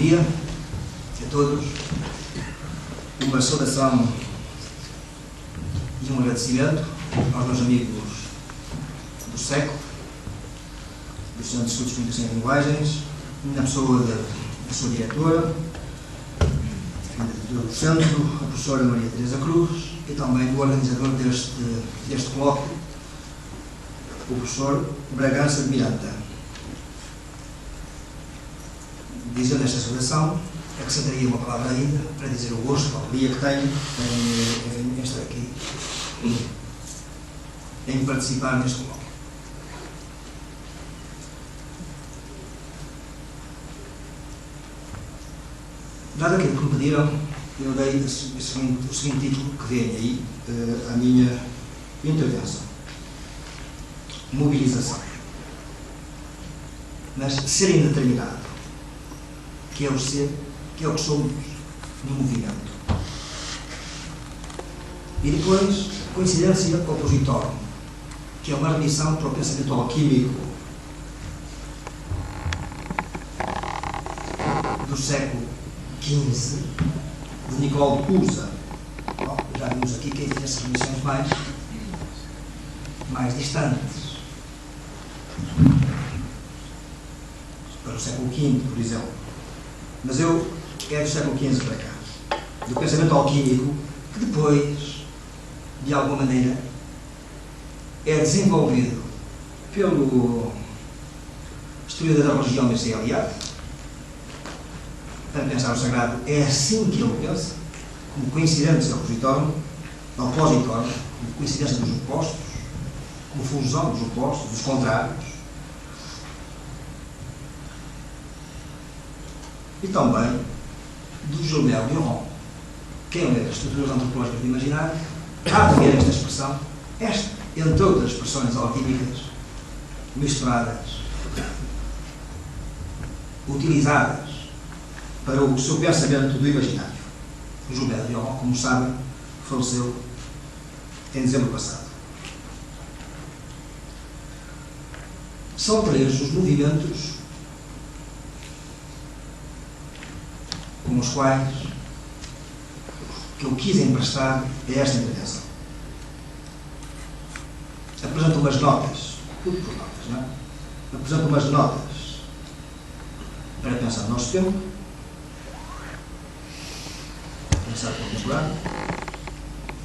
dia a todos. Uma saudação e um agradecimento aos meus amigos do século, do Centro de Estudos de Comunicação e Linguagens, na pessoa da sua diretora, do centro, a professora Maria Teresa Cruz, e também do organizador deste colóquio, o professor Bragança de Miranda. Dizendo esta saudação, acrescentaria uma palavra ainda para dizer o gosto, a alegria que tenho em estar aqui, em participar neste colóquio. Dado aquilo que me pediram, eu dei o seguinte título que vem aí à minha intervenção: mobilização. Mas ser indeterminado, que é o ser, que é o que somos no movimento. E depois, coincidência opositória, que é uma remissão para o pensamento alquímico do século XV, de Nicole Cusa. Bom, já vimos aqui quem fez remissões mais distantes, para o século V, por exemplo. Mas é do século XV para cá, do pensamento alquímico, que depois, de alguma maneira, é desenvolvido pelo historiador da religião Mircea Eliade. Para pensar o sagrado, é assim que ele pensa, como coincidência opositória, como coincidência dos opostos, como fusão dos opostos, dos contrários. E também do Gilbert Durand. Quem lê as estruturas antropológicas do imaginário há de ver esta expressão, entre outras expressões alquímicas misturadas, utilizadas para o seu pensamento do imaginário. O Gilbert Durand, como sabem, faleceu em dezembro passado. São três os movimentos com os quais que eu quis emprestar a esta intervenção. Apresento umas notas, tudo por notas, não é? Apresento umas notas para pensar no nosso tempo, para pensar como julgar.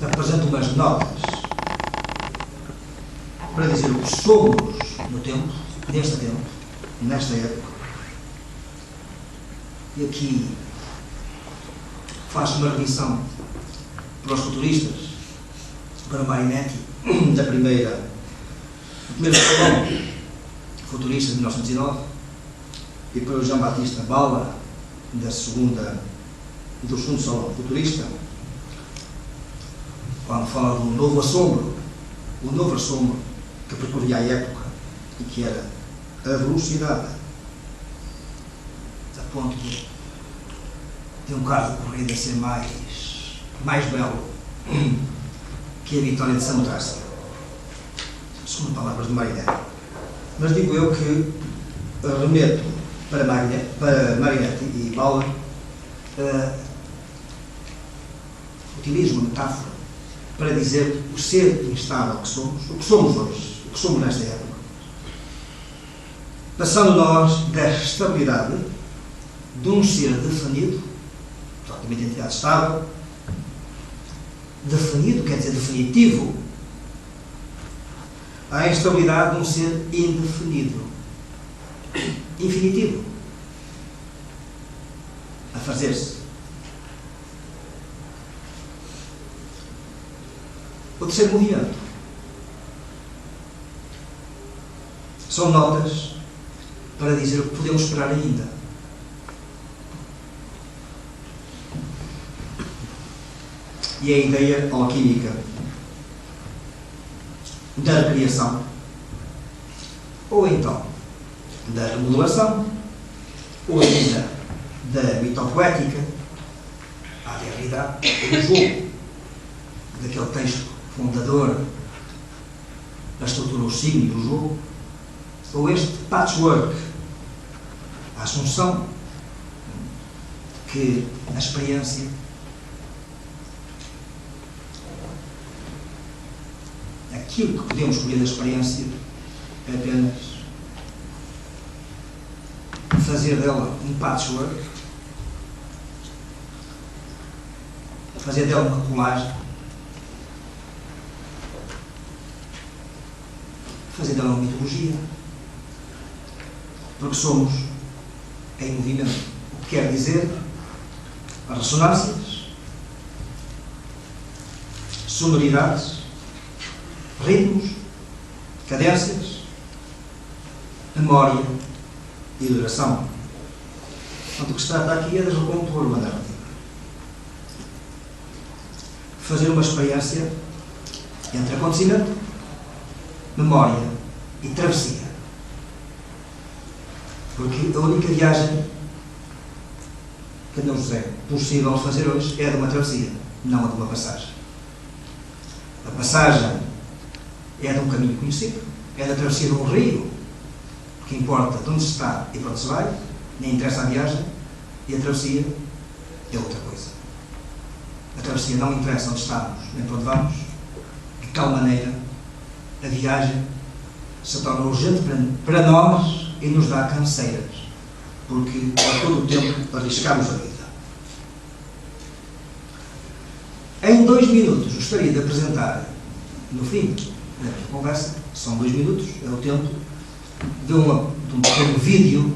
Apresento umas notas para dizer o que somos no tempo, nesta época. E aqui faço uma remissão para os futuristas, para Marinetti, do primeiro salão futurista de 1909, e para o Jean-Baptiste Bauer, do segundo salão futurista, quando fala do novo assombro, o novo assombro que percorria a época e que era a velocidade, a ponto de um carro de corrida ser mais belo que a vitória de Samotracia, segundo palavras de Marinetti. Mas digo eu que remeto para Marinetti e Bauer, utilizo uma metáfora para dizer o ser instável que somos, o que somos hoje, o que somos nesta época, passando nós da estabilidade de um ser definido, portanto, uma identidade estável. Definido quer dizer definitivo, à instabilidade de um ser indefinido, infinitivo, a fazer-se. O terceiro movimento são notas para dizer o que podemos esperar ainda. E a ideia alquímica da recriação, ou então da remodelação, ou ainda da mitopoética, a realidade, o jogo daquele texto fundador da estrutura, o signo do jogo, ou este patchwork, a assunção que a experiência aquilo que podemos colher da experiência é apenas fazer dela um patchwork, fazer dela uma colagem, fazer dela uma mitologia, porque somos em movimento, o que quer dizer as ressonâncias, sonoridades, ritmos, cadências, memória e duração. Portanto, o que se trata aqui é de recompor uma narrativa. Fazer uma experiência entre acontecimento, memória e travessia. Porque a única viagem que nos é possível fazer hoje é a de uma travessia, não a de uma passagem. A passagem é de um caminho conhecido, é da travessia de um rio, que importa de onde se está e para onde se vai, nem interessa a viagem, e a travessia é outra coisa. A travessia não interessa onde estamos, nem para onde vamos, de tal maneira a viagem se torna urgente para nós e nos dá canseiras, porque a todo o tempo arriscamos a vida. Em 2 minutos gostaria de apresentar, no fim da minha conversa, são 2 minutos, é o tempo de um pequeno vídeo,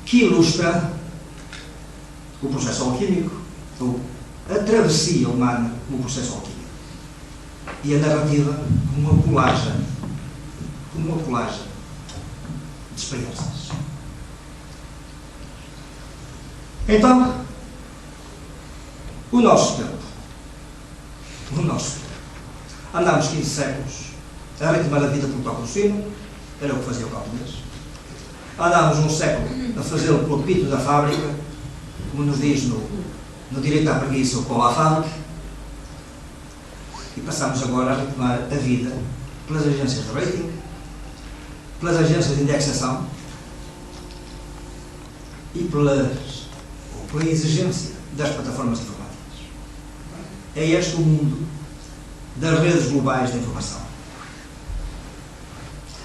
que ilustra o processo alquímico, ou a travessia humana como processo alquímico, e a narrativa como uma colagem de experiências. Então, o nosso tempo. Andámos 15 séculos a ritmar a vida pelo toque do sino, era o que fazia o camponês. Andámos um século a fazê-lo pelo pito da fábrica, como nos diz no direito à preguiça o Paulo à fábrica, e passámos agora a ritmar a vida pelas agências de rating, pelas agências de indexação e pela exigência das plataformas informáticas. É este o mundo das redes globais de informação,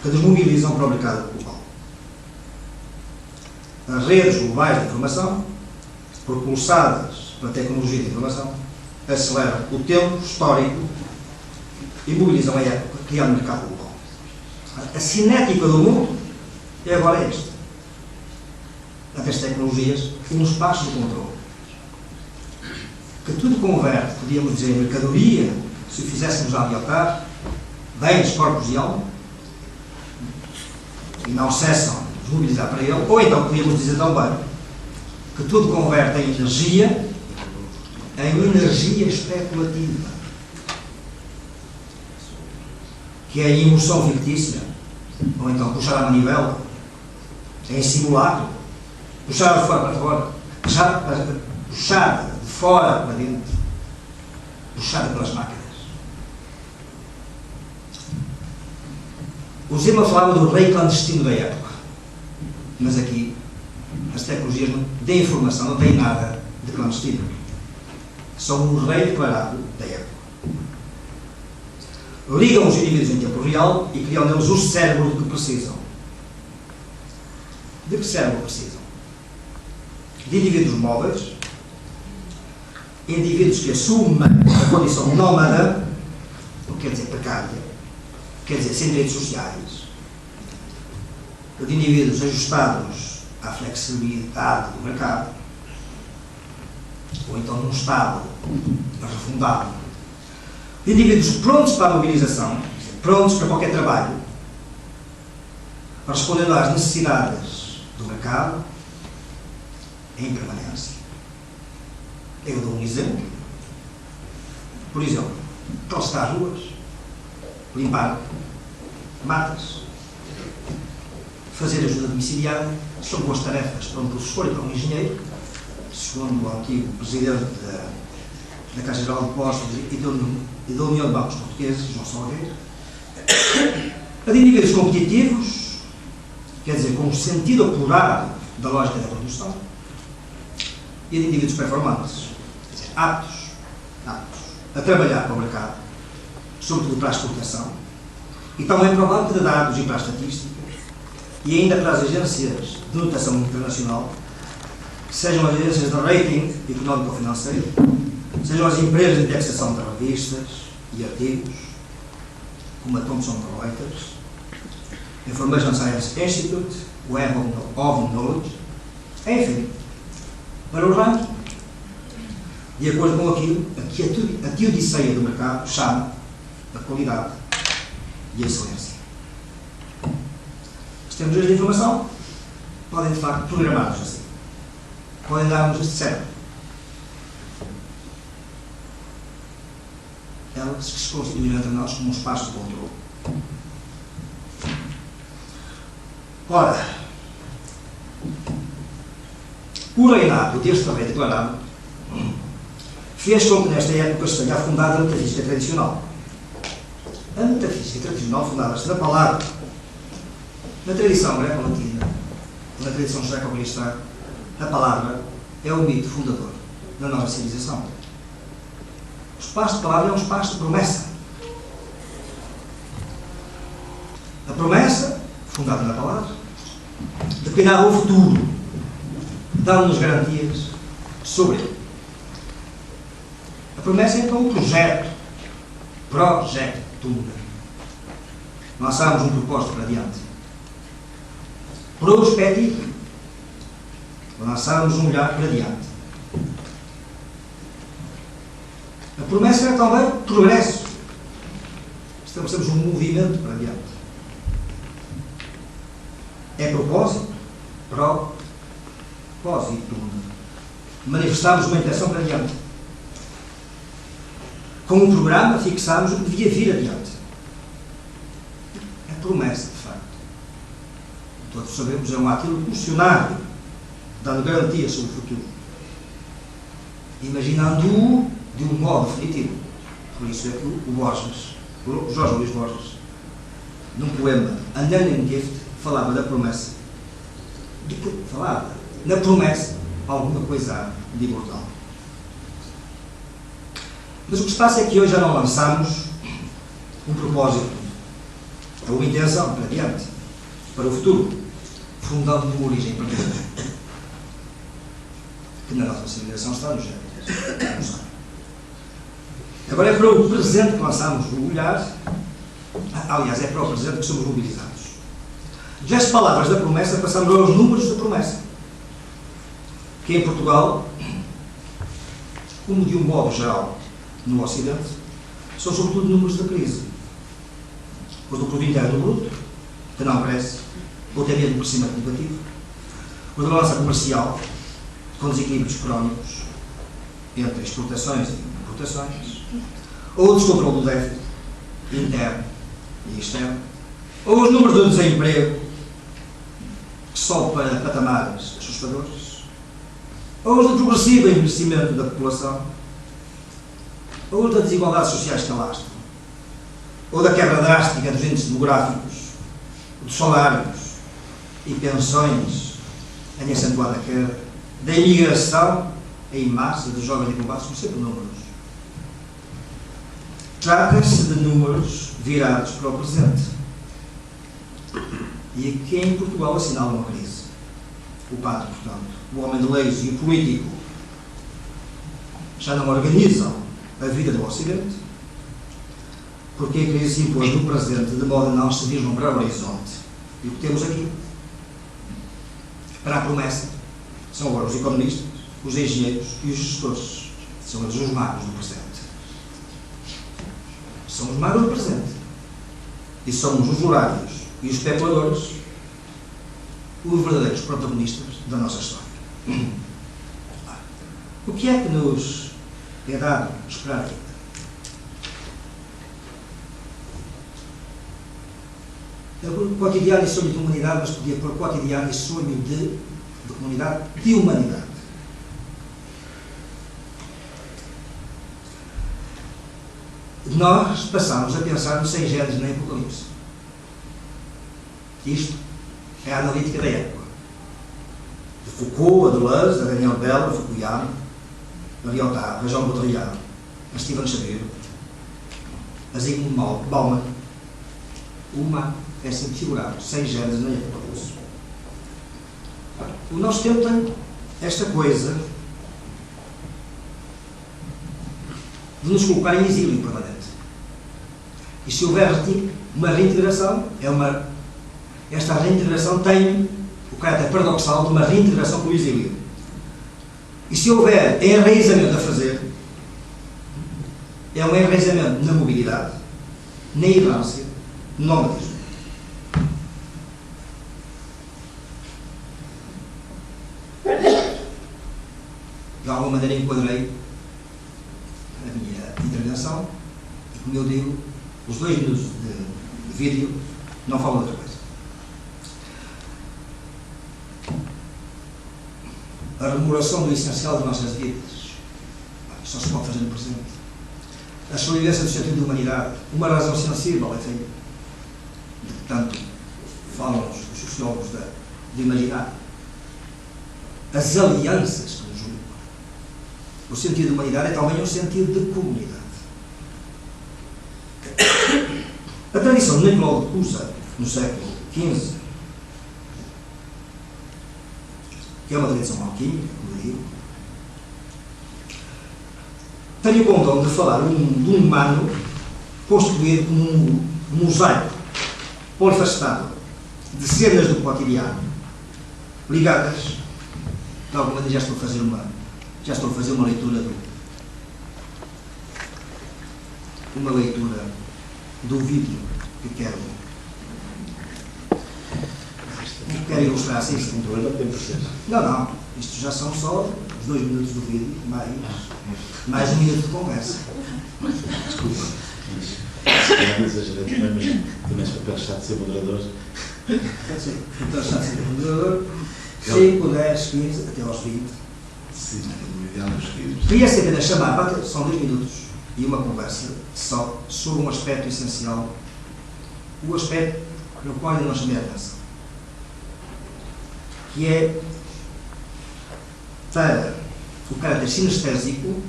que nos mobilizam para o mercado global. As redes globais de informação, propulsadas pela tecnologia de informação, aceleram o tempo histórico e mobilizam a época, criando um mercado global. A cinética do mundo é agora esta. As tecnologias um espaço de controle. Que tudo converte, podíamos dizer, em mercadoria, se o fizéssemos ambientar, bens, corpos e alma, e não cessam de mobilizar para ele, ou então podíamos dizer também que tudo converte em energia especulativa, que é a emoção fictícia, ou então puxar a manivela, em simulacro, puxar de fora para fora, puxar de fora para dentro, puxada pelas máquinas. O Zima falava do rei clandestino da época, mas aqui as tecnologias de informação não têm nada de clandestino. São o rei declarado da época. Ligam os indivíduos em tempo real e criam neles o cérebro de que precisam. De que cérebro precisam? De indivíduos móveis, indivíduos que assumem a condição nómada, o que quer dizer precária, quer dizer sem direitos sociais, de indivíduos ajustados à flexibilidade do mercado, ou então num estado refundado, de indivíduos prontos para a mobilização, prontos para qualquer trabalho, respondendo às necessidades do mercado, em permanência. Eu dou um exemplo. Por exemplo, calçar as ruas, limpar matas, fazer ajuda domiciliária, são boas tarefas para um professor e para um engenheiro, segundo o antigo presidente da Caixa Geral de Depósitos e da União de Bancos Portugueses, João Salgueiro, a de indivíduos competitivos, quer dizer, com um sentido apurado da lógica da produção, e de indivíduos performantes, quer dizer, aptos a trabalhar para o mercado, sobretudo para a exportação, e também para o banco de dados e para a estatística, e ainda para as agências de notação internacional, sejam as agências de rating económico-financeiro, sejam as empresas de indexação de revistas e artigos, como a Thomson Reuters, Information Science Institute, Web of Knowledge, enfim, para o ranking, de acordo com aquilo que a teodiceia do mercado chama a qualidade e a excelência. Os termos de informação podem, de facto, programar-nos assim. Podem dar-nos este cérebro. Elas que se constituíram entre nós como um espaço de controle. Ora, o reinado deste rei declarado fez com que nesta época se tenha fundado a metafísica tradicional. A metafísica tradicional fundava-se na palavra, na tradição greco-latina, na tradição judaico-cristã. A palavra é o mito fundador da nossa civilização. O espaço de palavra é um espaço de promessa. A promessa, fundada na palavra, declinava o futuro, dando-nos garantias sobre ele. A promessa é então o projeto. Lançámos um propósito para diante. Prospectivo. Lançámos um olhar para diante. A promessa é também progresso. Estabelecemos um movimento para diante. É propósito. Propósito. Manifestámos uma intenção para diante. Com um programa fixámos o que devia vir adiante. É promessa, de facto. Todos sabemos, é um ato emocionário, dando garantia sobre o futuro. Imaginando-o de um modo definitivo. Por isso é que o Jorge Luís Borges, num poema Unending Gift, falava da promessa. Falava na promessa alguma coisa de imortal. Mas o que se passa é que hoje já não lançamos um propósito, uma intenção para diante, para o futuro, fundando uma origem para diante, que na nossa civilização está nos genes. Agora é para o presente que lançamos o olhar, aliás, é para o presente que somos mobilizados. Das palavras da promessa passamos aos números da promessa, que em Portugal, como de um modo geral no Ocidente, são sobretudo números da crise. Os do produto interno bruto, que não cresce, ou até mesmo crescimento negativo. Os da balança comercial, com desequilíbrios crónicos entre exportações e importações. Ou o descontrole do déficit interno e externo. Ou os números do desemprego, que sobe para patamares assustadores. Ou os do progressivo envelhecimento da população. Ou da desigualdade sociais que alastram, ou da quebra drástica dos índices demográficos, dos salários e pensões em acentuada queda, da imigração em massa dos jovens diplomatas, são sempre números. Trata-se de números virados para o presente. E aqui em Portugal assinala uma crise. O padre, portanto, o homem de leis e o político já não organizam a vida do Ocidente, porque a crise se impôs no presente de modo a não se vislumbrar o horizonte. E o que temos aqui, para a promessa, são agora os economistas, os engenheiros e os gestores. São eles os magos do presente. São os magos do presente. E somos os horários e os especuladores os verdadeiros protagonistas da nossa história. O que é que nos é dado esperar aqui? O cotidiano e sonho de humanidade, mas podia pôr cotidiano e sonho de comunidade, de humanidade. Nós passamos a pensar no 6 genes na Apocalipse. Isto é a analítica da época. De Foucault, a Deleuze, a Daniel Bell, a Fukuyama, a Lyotard, a Jean Baudrillard, a Steven Xavier, a Zygmunt Bauman. O humano é sempre figurado, sem géneros nem acordos. O nosso tempo tem esta coisa de nos colocar em exílio permanente. E se houver uma reintegração, esta reintegração tem o caráter paradoxal de uma reintegração com o exílio. E se houver enraizamento a fazer, é um enraizamento na mobilidade, na errância, no nomadismo. De alguma maneira enquadrei a minha intervenção e, como eu digo, os 2 minutos de vídeo não falam de outra coisa. A rememoração do essencial de nossas vidas só se pode fazer no presente. A sobrevivência do sentido da humanidade, uma razão sensível, enfim, de que tanto falam os sociólogos de imaginar. As alianças que nos juntam. O sentido da humanidade é também um sentido de comunidade. A tradição de Nicolau de Cusa, no século XV, que é uma tradição alquímica, como eu digo, tem o condão de falar de um humano constituído como um mosaico polifacetado de cenas do cotidiano ligadas, de alguma maneira já estou a fazer uma leitura do vídeo que quero ilustrar assim. Não, isto já são só os 2 minutos do vídeo, mais 1 minuto de conversa. Desculpa, mas exagerei também, mas também esse papel está de ser moderador. Sim, o papel está de ser moderador, 5, 10, 15, até aos 20. Sim, o ideal dos 15. Queria-se apenas chamar, são 2 minutos e uma conversa só sobre um aspecto essencial, o aspecto no qual ainda não chamei a atenção, que é para o caráter sinestésico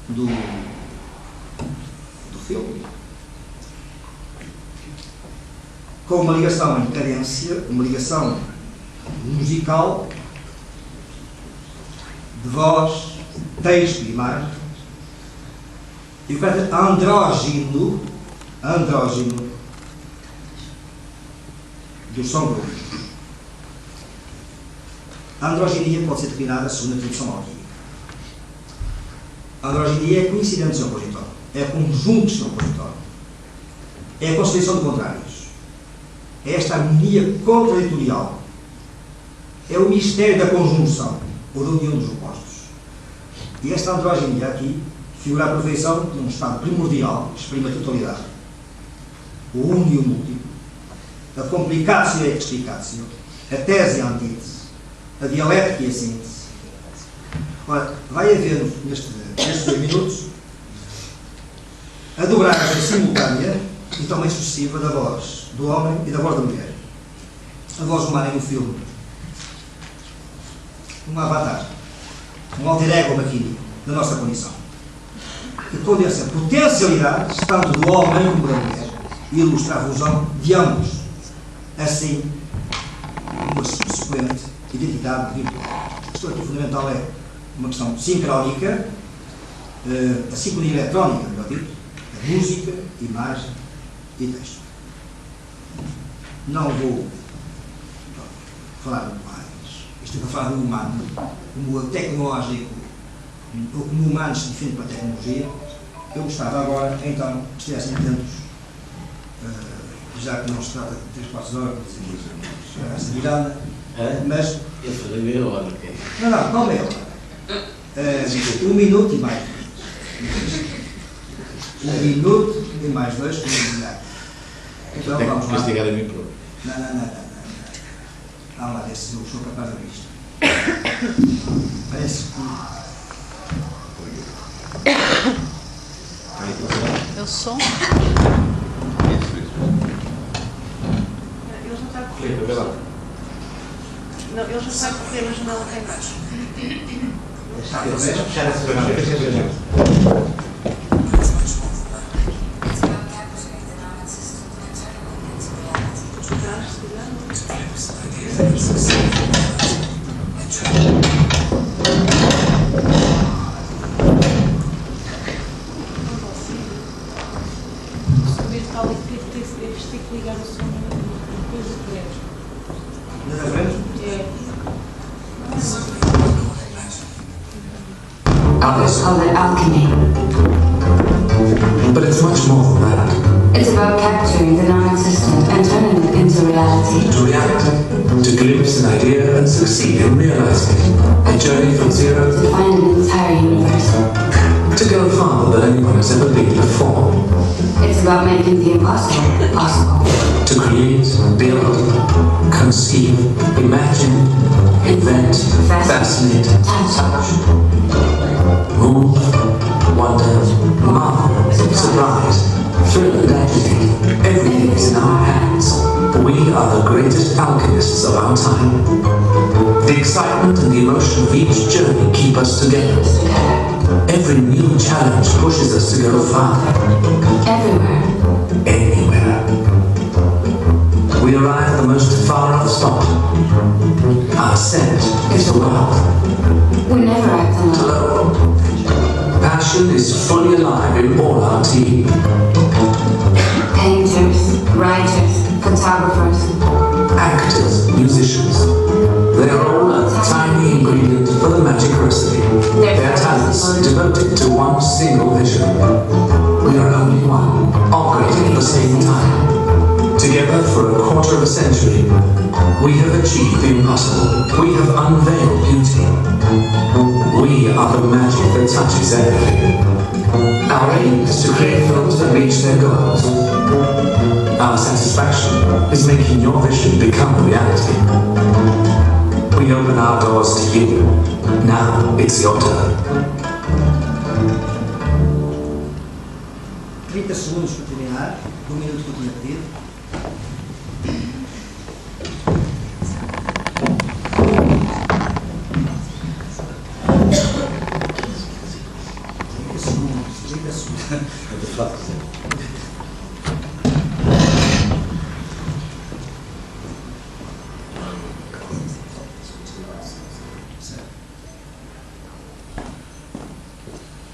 do filme, com uma ligação em cadência, uma ligação musical, de voz, texto e imagem, e o caráter andrógino do som bruto. A androginia pode ser declinada segundo a tradição alquímica. A androginia é coincidente do seu opositor, é conjunto do seu opositor, é a constituição de contrários, é esta harmonia contraditorial, é o mistério da conjunção ou da união dos opostos. E esta androginia aqui figura a perfeição de um estado primordial, que exprime a totalidade, o uno e o múltiplo, a complicatio e a explicatio, a tese e a antítese, a dialética e a síntese. Ora, vai haver nestes 2 minutos a dobragem simultânea e também sucessiva da voz do homem e da voz da mulher. A voz humana é no filme um avatar, um alter ego maquínico da nossa condição, que condensa potencialidades tanto do homem como da mulher e ilustra a fusão de ambos. Assim, uma subsequente identidade virtual. A questão aqui fundamental é uma questão sincrónica, a sincronia eletrónica, melhor dito, a música, imagem e texto. Não vou falar muito mais. Estou a falar do humano, como o tecnológico, ou como o humano se define pela tecnologia. Eu gostava agora, então, que estivessem atentos, já que não se trata de 3/4 horas, essa virada, mas... Eu falei meia hora, ok? Não meia hora. 1 minuto e mais 2. 1 minuto e mais 2, como dizer. Então Tenho vamos que lá. castigar a mim próprio. Não. Vamos lá ver se eu sou capaz de ver isto. Parece que... Eu sou. Eu já estava Filipe, vê lá. Não, ele já sabe correr, mas não tem mais. Deixa puxar essa pergunta. Ligar o som depois do prédio. Não é mesmo? Others call it alchemy. But it's much more than that. It's about capturing the non-existent and turning it into reality. To react, to glimpse an idea and succeed in realizing it. A journey from zero To find an entire universe. to go farther than anyone has ever been before. It's about making the impossible possible. To create, build, conceive, imagine, invent, fascinate, touch, move, wonder, marvel, surprise, thrill and agitate. Everything is in our hands. We are the greatest alchemists of our time. The excitement and the emotion of each journey keep us together. Every new challenge pushes us to go farther. Everywhere. Anywhere. We arrive at the most far-off spot. Our scent is the world. We never act alone. Alone. Passion is fully alive in all our team. Painters, writers, photographers. Actors, musicians. They are all a tiny ingredient for the magic recipe. Their talents devoted to one single vision. We are only one, operating at the same time. Together for a quarter of a century, we have achieved the impossible. We have unveiled beauty. We are the magic that touches everything. Our aim is to create films that reach their goals. Our satisfaction is making your vision become a reality. We open our doors to you. Now it's your turn. 30 segundos para terminar, 1 minuto que eu tinha pedido.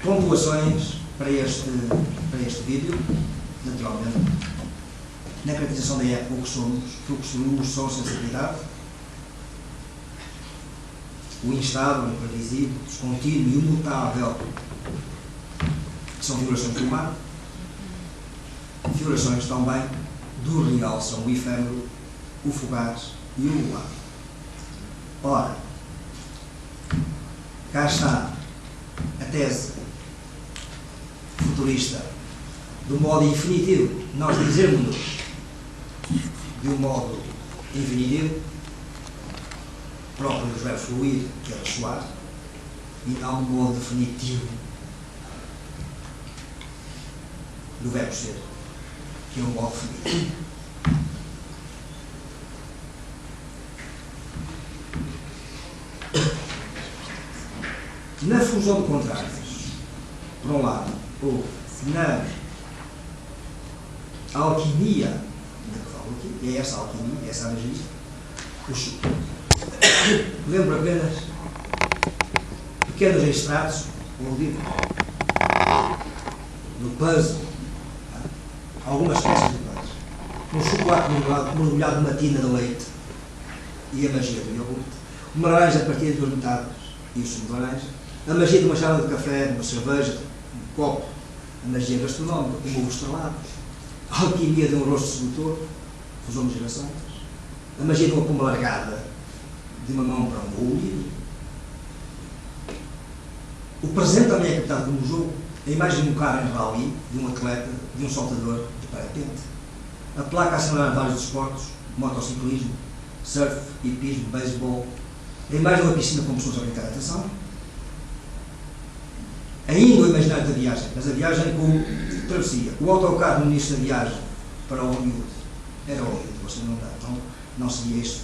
Pontuações para este vídeo, naturalmente. Na caracterização da época, o que somos, fluxo, luz, som, sensibilidade. O instável, o imprevisível, o descontínuo e o mutável, que são figurações do humano. Figurações também do real, são o efêmero, o fugaz e o luar. Ora, cá está a tese futurista do modo infinitivo, nós dizemos de um modo infinitivo, próprio dos verbos fluir, que é ressoar, e não do modo definitivo do verbo ser, que é um modo definitivo. Na fusão de contrários, por um lado, ou na alquimia, de que falo aqui, é essa alquimia, essa magia, lembro apenas pequenos extratos, ou livro, do puzzle, algumas peças do puzzle, um chocolate mergulhado numa tina de leite e a magia do iogurte, uma laranja a partir de duas metades e o sumo de laranja, a magia de uma chávena de café, uma cerveja, um copo, a magia gastronómica, um ovo estrelado, a alquimia de um rosto sedutor, fusão de gerações, a magia de uma pomba largada, de uma mão para um olho. O presente também é captado como um jogo, a imagem de um carro em rally, de um atleta, de um saltador de parapente, a placa a assinalar vários desportos, motociclismo, surf, hipismo, beisebol, a imagem de uma piscina com pessoas a brincar a atenção, ainda o imaginário da viagem, mas a viagem com travessia. O autocarro no início da viagem para Hollywood era Hollywood, você não dá. Então, não seria isto,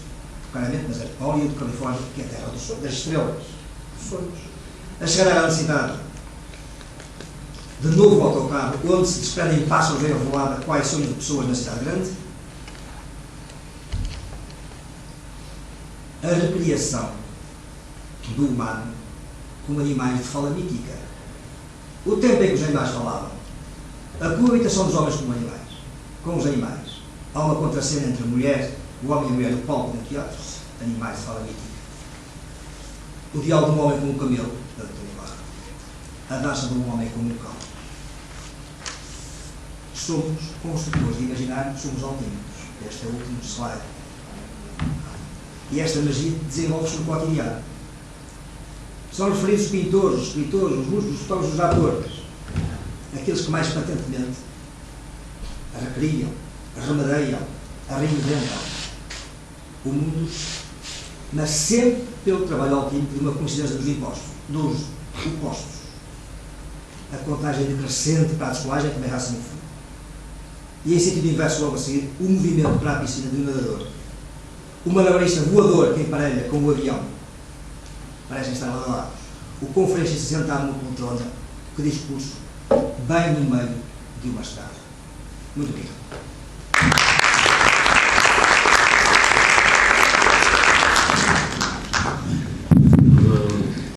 claramente, mas é Hollywood, Califórnia, que é a terra das estrelas, dos sonhos. A chegar à grande cidade, de novo o autocarro, onde se desprendem passos em revelada quais sonhos de pessoas na cidade grande. A recriação do humano com animais de fala mítica. O tempo em que os animais falavam. A coabitação dos homens com os animais. Há uma contracena entre a mulher, o homem e a mulher no palco no teatro. Animais de fala mítica. O diálogo de um homem com um camelo. A dança de um homem com um cão. Somos construtores de imaginário, somos alquímicos. Este é o último slide. E esta magia desenvolve-se no cotidiano. São referidos os pintores, os escritores, os músicos, os fotógrafos, os atores. Aqueles que mais patentemente a recriam, a remedeiam, a reinventam. O mundo nasce sempre pelo trabalho alquímico de uma coincidência dos opostos. A contagem decrescente para a descolagem também raça no fundo. E em sentido inverso logo a seguir, o movimento para a piscina do nadador. O malabarista voador que emparelha com o avião. Parecem estar lado. O conferencista sentado numa poltrona que discurso bem no meio de uma estrada. Muito obrigado.